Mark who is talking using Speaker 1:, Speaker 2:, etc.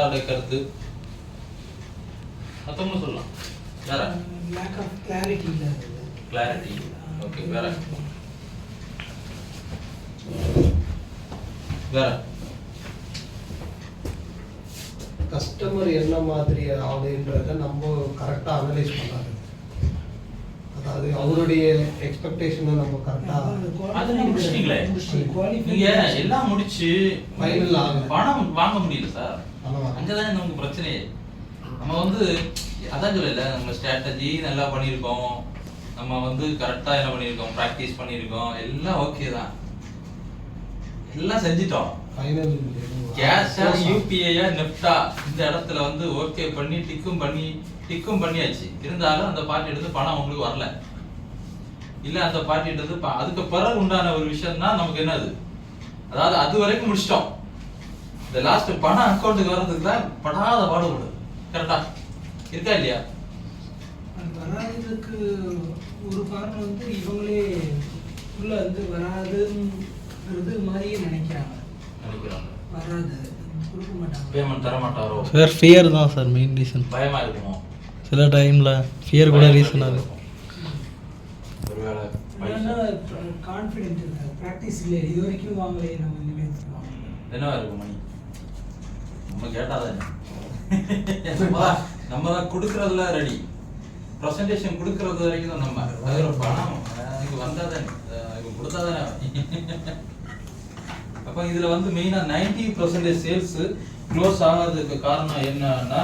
Speaker 1: யாருடைய கருத்து? மத்தவங்க சொல்லலாம். வேற
Speaker 2: lack of clarity இல்ல.
Speaker 1: கிளாரிட்டி. ஓகே, வேற வேற
Speaker 3: கஸ்டமர் என்ன மாதிரி ஆகுதுன்றத நம்ம கரெக்டா அனலைஸ் பண்ணாரு. அதாவது அவருடைய எக்ஸ்பெக்டேஷனை நம்ம கரெக்டா
Speaker 1: அது நீங்க முடிச்சிட்டீங்களே. நீங்க எல்லாம் முடிச்சு
Speaker 3: ஃபைனல் ஆகல.
Speaker 1: பணம் வாங்க முடியல சார்.
Speaker 3: பணம்
Speaker 1: அங்கதான் நமக்கு பிரச்சனையே. நம்ம அதான் சொல்லல, நம்ம ஸ்ட்ராட்டஜி நல்லா பண்ணியிருக்கோம், நம்ம கரெக்டா என்ன பண்ணியிருக்கோம், ப்ராக்டிஸ் பண்ணியிருக்கோம், எல்லாம் ஓகே தான், எல்லாம் செஞ்சிட்டோம்.
Speaker 3: ஃபைனல்
Speaker 1: கேஷா யூபிஐயா நெஃப்டா இந்த இடத்துல ஓகே பண்ணி டிக்கும் பண்ணியாச்சு. இருந்தாலும் அந்த பார்ட்டி எடுத்து பணம் உங்களுக்கு வரல, இல்ல அந்த பார்ட்டி எடுத்து அதுக்கு பிறகு உண்டான ஒரு விஷயம் தான் நமக்கு என்னது, அதாவது அது வரைக்கும் முடிச்சிட்டோம். இந்த லாஸ்ட் பணம் அக்கௌண்ட்டுக்கு வர்றதுக்கு தான் படாத பாடுபடுது. கரெக்டா இருக்கா இல்லையா?
Speaker 2: வராததுக்கு ஒரு காரணம் இவங்களே உள்ள வராதுங்கிறது மாதிரியே நினைக்கிறாங்க. வராது, கொடுக்க மாட்டாங்க,
Speaker 1: பேமெண்ட் தர மாட்டாரோ
Speaker 4: சார்? ஃபியர் தான் சார் மெயின் ரீசன்.
Speaker 1: பயமா இருக்குமோ?
Speaker 4: சில டைம்ல ஃபியர் கூட ரீசனா இருக்கு.
Speaker 1: ஒருவேளை
Speaker 2: கான்ஃபிடென்ட் இல்லை, ப்ராக்டிஸ் இல்லை, இது வரைக்கும் வாங்கலையே, நம்ம இனிமேல்
Speaker 1: என்னவா இருக்கும் மணி? நம்ம கேட்டாதானே நம்ம தான் கொடுக்கறதுல ரெடி, ப்ரெசன்டேஷன் கொடுக்கறது வரைக்கும் தான் நம்ம. அது ஒரு பணம் எனக்கு வந்தாதானே, கொடுத்தாதானே. அப்ப இதுல மெயினா 90% சேல்ஸ் க்ளோஸ் ஆகாததுக்கு காரணம் என்னன்னா